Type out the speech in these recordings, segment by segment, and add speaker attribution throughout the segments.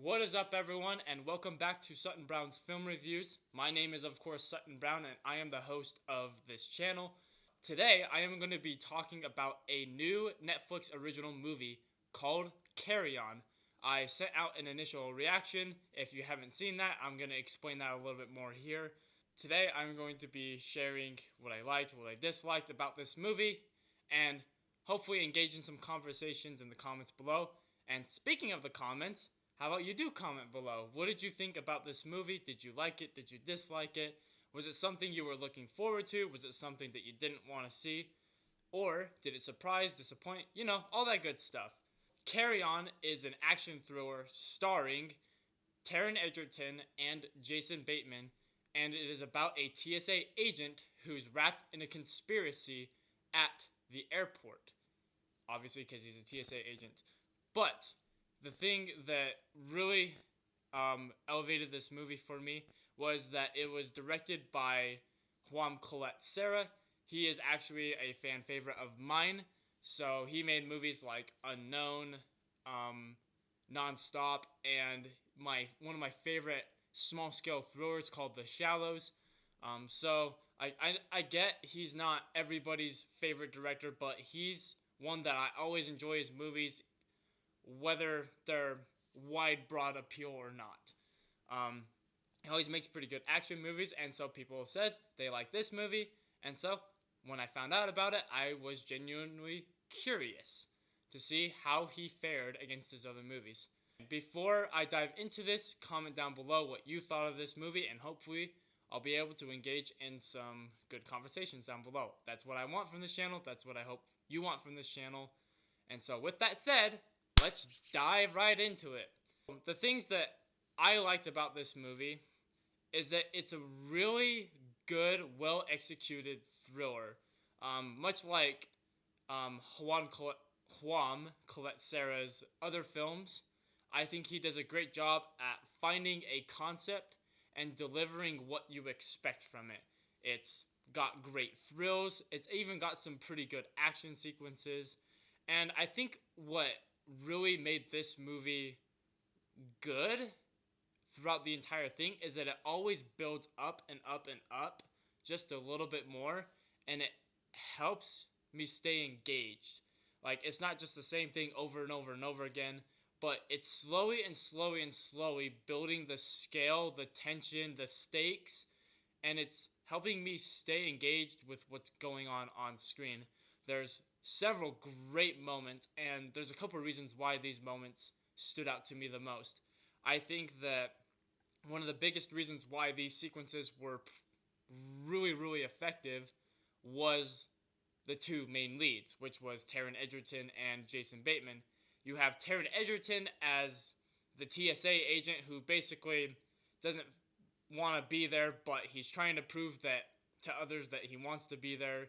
Speaker 1: What is up, everyone, and welcome back to Sutton Brown's Film Reviews. My name is, of course, Sutton Brown, and I am the host of this channel. Today, I am going to be talking about a new Netflix original movie called Carry On. I sent out an initial reaction. If you haven't seen that, I'm going to explain that a little bit more here. Today, I'm going to be sharing what I liked, what I disliked about this movie, and hopefully engage in some conversations in the comments below. And speaking of the comments, how about you do comment below? What did you think about this movie? Did you like it? Did you dislike it? Was it something you were looking forward to? Was it something that you didn't want to see? Or did it surprise, disappoint? You know, all that good stuff. Carry On is an action thriller starring Taron Egerton and Jason Bateman, and it is about a TSA agent who's wrapped in a conspiracy at the airport. Obviously, because he's a TSA agent. But the thing that really elevated this movie for me was that it was directed by Jaume Collet-Serra. He is actually a fan favorite of mine. So he made movies like Unknown, Nonstop, and one of my favorite small-scale thrillers called The Shallows. So I get he's not everybody's favorite director, but he's one that I always enjoy his movies, whether they're wide, broad appeal or not. He always makes pretty good action movies, and so people have said they like this movie, and so when I found out about it, I was genuinely curious to see how he fared against his other movies. Before I dive into this, comment down below what you thought of this movie, and hopefully I'll be able to engage in some good conversations down below. That's what I want from this channel. That's what I hope you want from this channel. And so with that said, let's dive right into it. The things that I liked about this movie is that it's a really good, well-executed thriller. Much like Jaume Collet-Serra's other films, I think he does a great job at finding a concept and delivering what you expect from it. It's got great thrills. It's even got some pretty good action sequences. And I think what really made this movie good throughout the entire thing is that it always builds up and up and up just a little bit more, and it helps me stay engaged. Like, it's not just the same thing over and over and over again, but it's slowly and slowly and slowly building the scale, the tension, the stakes, and it's helping me stay engaged with what's going on screen. There's several great moments, and there's a couple of reasons why these moments stood out to me the most. I think that one of the biggest reasons why these sequences were really, really effective was the two main leads, which was Taron Egerton and Jason Bateman. You have Taron Egerton as the TSA agent who basically doesn't want to be there, but he's trying to prove that to others that he wants to be there.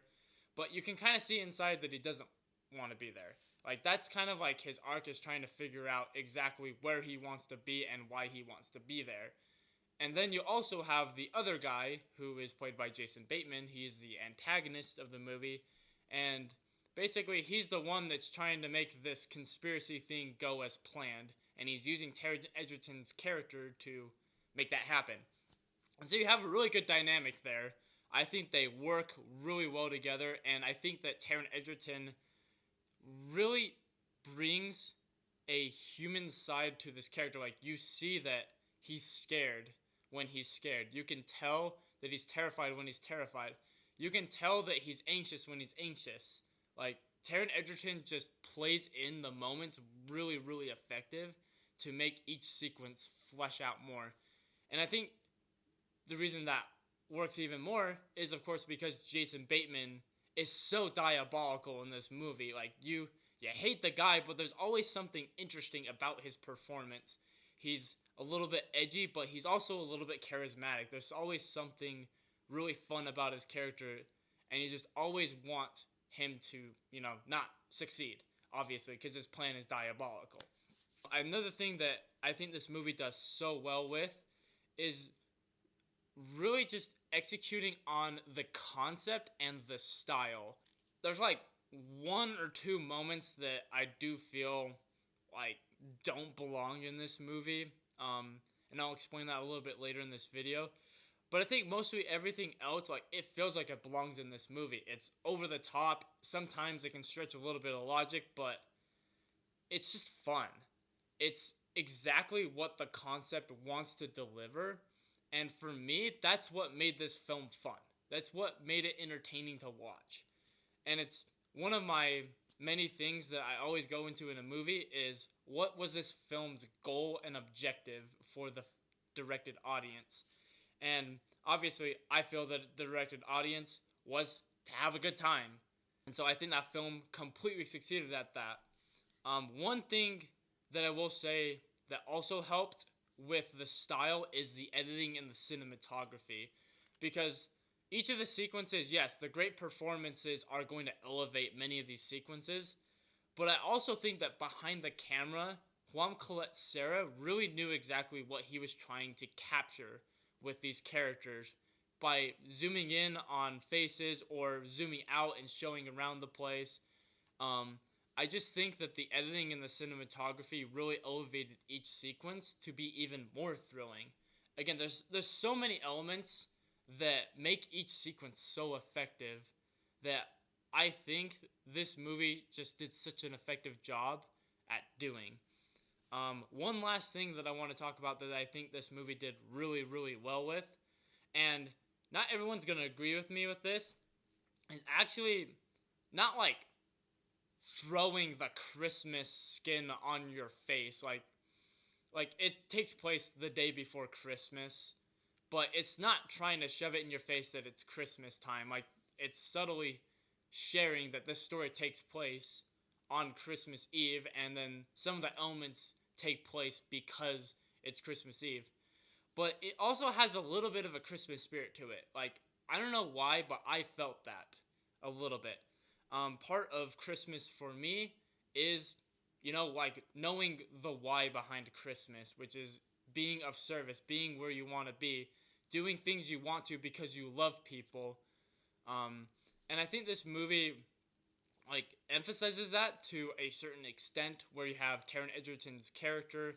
Speaker 1: But you can kind of see inside that he doesn't want to be there. Like, that's kind of like his arc is trying to figure out exactly where he wants to be and why he wants to be there. And then you also have the other guy, who is played by Jason Bateman. He's the antagonist of the movie. And basically, he's the one that's trying to make this conspiracy thing go as planned. And he's using Taron Egerton's character to make that happen. And so you have a really good dynamic there. I think they work really well together, and I think that Taron Egerton really brings a human side to this character. Like, you see that he's scared when he's scared. You can tell that he's terrified when he's terrified. You can tell that he's anxious when he's anxious. Like, Taron Egerton just plays in the moments really, really effective to make each sequence flesh out more. And I think the reason that works even more is, of course, because Jason Bateman is so diabolical in this movie. Like, you hate the guy, but there's always something interesting about his performance. He's a little bit edgy, but he's also a little bit charismatic. There's always something really fun about his character, and you just always want him to, not succeed, obviously, because his plan is diabolical. Another thing that I think this movie does so well with is really just executing on the concept and the style. There's like one or two moments that I do feel like don't belong in this movie. And I'll explain that a little bit later in this video. But I think mostly everything else, like, it feels like it belongs in this movie. It's over the top. Sometimes it can stretch a little bit of logic, but it's just fun. It's exactly what the concept wants to deliver. And for me, that's what made this film fun. That's what made it entertaining to watch. And it's one of my many things that I always go into in a movie is, what was this film's goal and objective for the directed audience? And obviously, I feel that the directed audience was to have a good time. And so I think that film completely succeeded at that. One thing that I will say that also helped with the style is the editing and the cinematography. Because each of the sequences, yes, the great performances are going to elevate many of these sequences. But I also think that behind the camera, Jaume Collet-Serra really knew exactly what he was trying to capture with these characters by zooming in on faces or zooming out and showing around the place. I just think that the editing and the cinematography really elevated each sequence to be even more thrilling. Again, there's so many elements that make each sequence so effective that I think this movie just did such an effective job at doing. One last thing that I want to talk about that I think this movie did really, really well with, and not everyone's going to agree with me with this, is actually not like throwing the Christmas skin on your face. Like it takes place the day before Christmas, but it's not trying to shove it in your face that it's Christmas time. Like, it's subtly sharing that this story takes place on Christmas Eve, and then some of the elements take place because it's Christmas Eve. But it also has a little bit of a Christmas spirit to it. Like, I don't know why, but I felt that a little bit. Part of Christmas for me is, like, knowing the why behind Christmas, which is being of service, being where you want to be, doing things you want to because you love people. And I think this movie, like, emphasizes that to a certain extent, where you have Taron Egerton's character,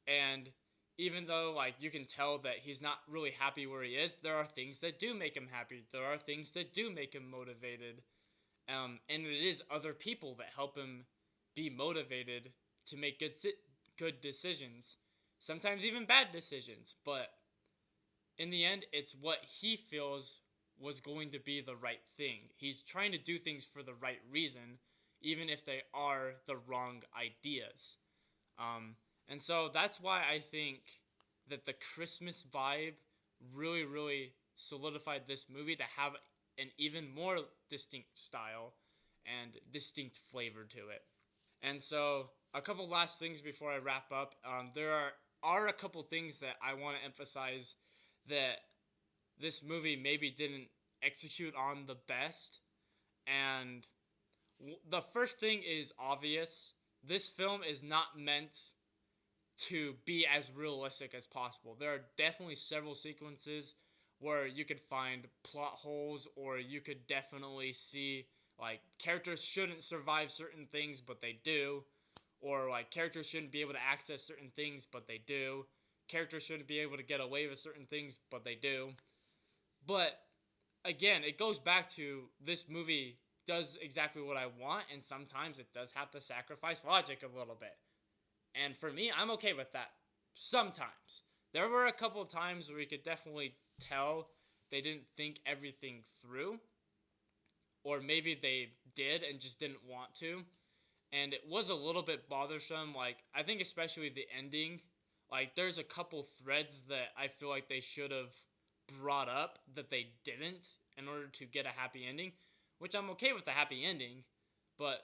Speaker 1: and even though, like, you can tell that he's not really happy where he is, there are things that do make him happy. There are things that do make him motivated. And it is other people that help him be motivated to make good decisions. Sometimes even bad decisions. But in the end, it's what he feels was going to be the right thing. He's trying to do things for the right reason, even if they are the wrong ideas. And so that's why I think that the Christmas vibe really, really solidified this movie to have an even more distinct style and distinct flavor to it. And so a couple last things before I wrap up. There are a couple things that I want to emphasize that this movie maybe didn't execute on the best. And the first thing is obvious. This film is not meant to be as realistic as possible. There are definitely several sequences where you could find plot holes, or you could definitely see, like, characters shouldn't survive certain things, but they do. Or, like, characters shouldn't be able to access certain things, but they do. Characters shouldn't be able to get away with certain things, but they do. But, again, it goes back to, this movie does exactly what I want, and sometimes it does have to sacrifice logic a little bit. And for me, I'm okay with that. Sometimes. There were a couple of times where you could definitely tell they didn't think everything through. Or maybe they did and just didn't want to. And it was a little bit bothersome. Like, I think especially the ending. Like, there's a couple threads that I feel like they should have brought up that they didn't in order to get a happy ending. Which I'm okay with the happy ending. But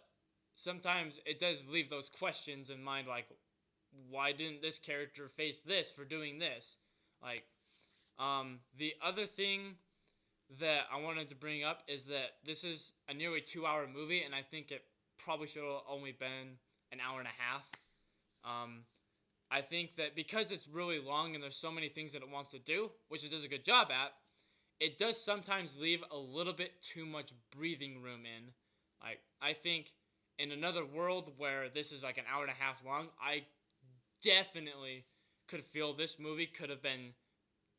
Speaker 1: sometimes it does leave those questions in mind, like, why didn't this character face this for doing this? Like, the other thing that I wanted to bring up is that this is a nearly 2-hour movie, and I think it probably should have only been an hour and a half. I think that because it's really long and there's so many things that it wants to do, which it does a good job at, it does sometimes leave a little bit too much breathing room in. Like, I think in another world where this is like an hour and a half long, I definitely could feel this movie could have been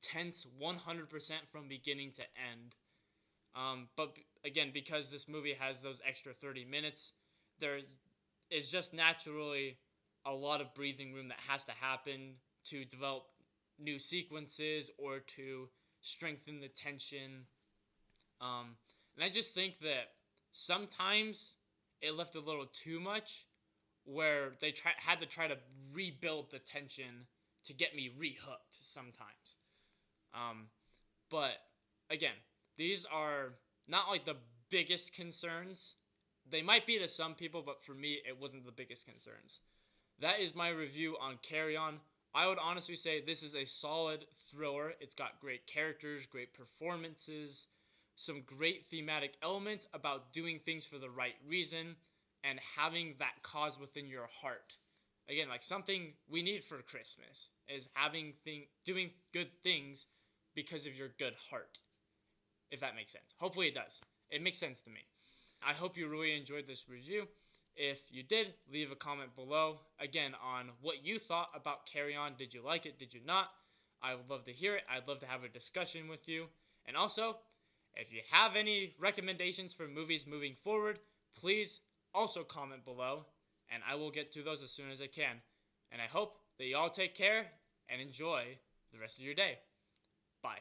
Speaker 1: tense 100% from beginning to end. But again, because this movie has those extra 30 minutes, there is just naturally a lot of breathing room that has to happen to develop new sequences or to strengthen the tension. And I just think that sometimes it left a little too much, where they had to try to rebuild the tension to get me rehooked sometimes. But again, these are not like the biggest concerns. They might be to some people, but for me, it wasn't the biggest concerns. That is my review on Carry On. I would honestly say this is a solid thriller. It's got great characters, great performances, some great thematic elements about doing things for the right reason and having that cause within your heart. Again, like something we need for Christmas is doing good things because of your good heart, if that makes sense. Hopefully it does. It makes sense to me. I hope you really enjoyed this review. If you did, leave a comment below, again, on what you thought about Carry On. Did you like it? Did you not? I would love to hear it. I'd love to have a discussion with you. And also, if you have any recommendations for movies moving forward, please also comment below, and I will get to those as soon as I can. And I hope that you all take care and enjoy the rest of your day. Bye.